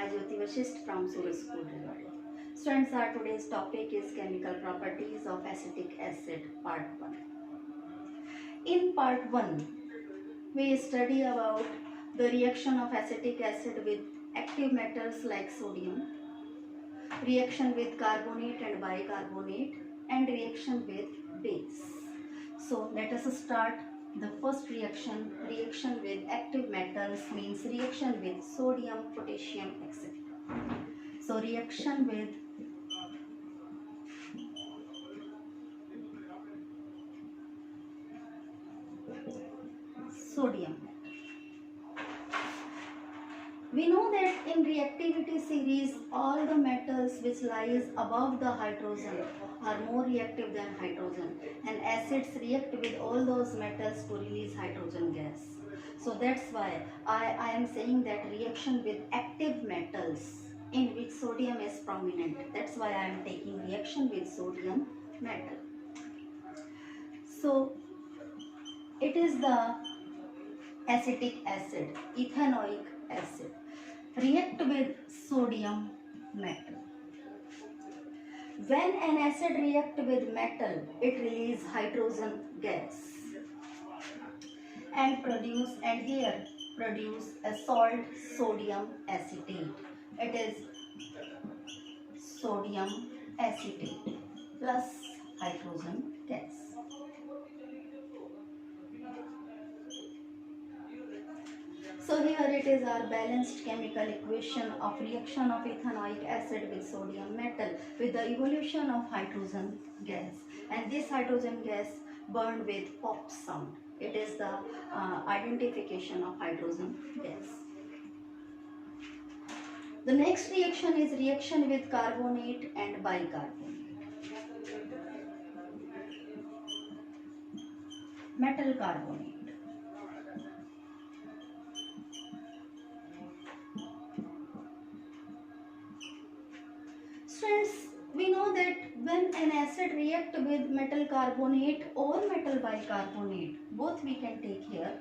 Jyoti Vashist from Suraj School, Rewari. Students, our today's topic is chemical properties of acetic acid, part 1. In part 1, we study about the reaction of acetic acid with active metals like sodium, reaction with carbonate and bicarbonate, and reaction with base. So let us start the first reaction. Reaction with active metals means reaction with sodium, potassium, etc. So reaction with sodium. We know that in reactivity series, all the metals which lies above the hydrogen are more reactive than hydrogen, and acids react with all those metals to release hydrogen gas. So that's why I am saying that reaction with active metals in which sodium is prominent. That's why I am taking reaction with sodium metal. So it is the acetic acid, ethanoic acid, react with sodium metal. When an acid reacts with metal, it releases hydrogen gas and produce a salt, sodium acetate. It is sodium acetate plus hydrogen gas. So here it is our balanced chemical equation of reaction of ethanoic acid with sodium metal with the evolution of hydrogen gas, and this hydrogen gas burned with pop sound. It is the identification of hydrogen gas. The next reaction is reaction with carbonate and bicarbonate. Metal carbonate. Friends, we know that when an acid reacts with metal carbonate or metal bicarbonate, both we can take here.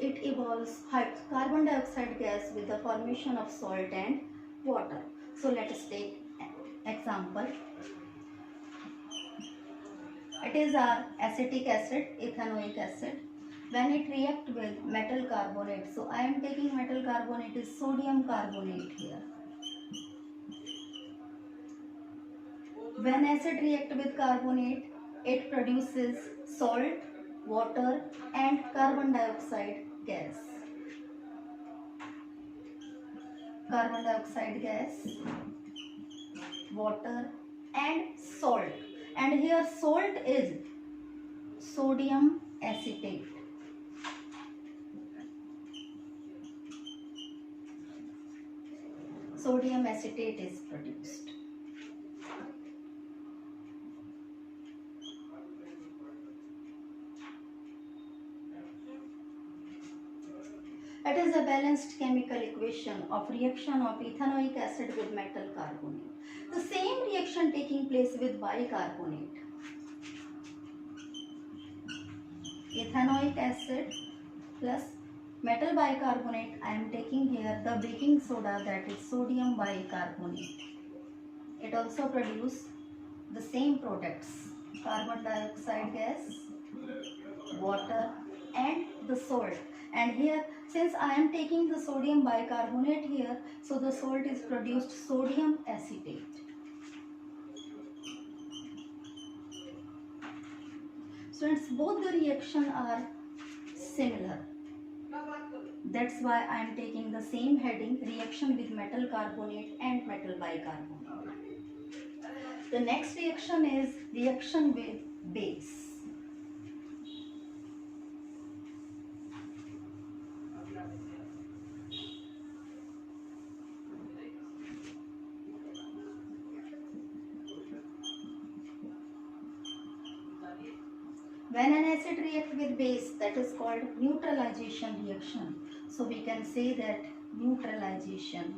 It evolves carbon dioxide gas with the formation of salt and water. So let us take example. It is our acetic acid, ethanoic acid. When it reacts with metal carbonate, so I am taking metal carbonate is sodium carbonate here. When acid reacts with carbonate, it produces salt, water and carbon dioxide gas. Carbon dioxide gas, water and salt. And here salt is sodium acetate. Sodium acetate is produced. It is a balanced chemical equation of reaction of ethanoic acid with metal carbonate. The same reaction taking place with bicarbonate. Ethanoic acid plus metal bicarbonate. I am taking here the baking soda, that is sodium bicarbonate. It also produces the same products, carbon dioxide gas, water and the salt. And here, since I am taking the sodium bicarbonate here, so the salt is produced sodium acetate. Students, both the reaction are similar. That's why I am taking the same heading, reaction with metal carbonate and metal bicarbonate. The next reaction is reaction with base. When an acid reacts with base, that is called neutralization reaction. So we can say that neutralization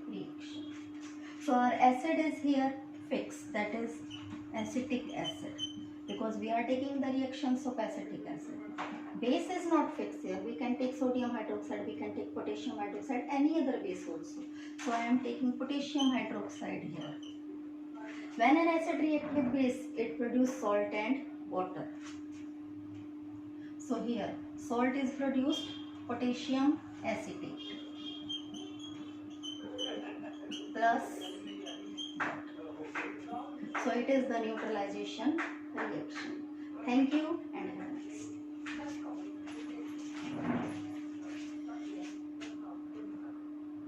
reaction. So our acid is here fixed, that is acetic acid, because we are taking the reactions of acetic acid. Base is not fixed here. We can take sodium hydroxide, we can take potassium hydroxide, any other base also. So I am taking potassium hydroxide here. When an acid reacts with base, it produces salt and water. So here salt is produced, potassium acetate plus water. So it is the neutralization reaction. Thank you and have a nice day.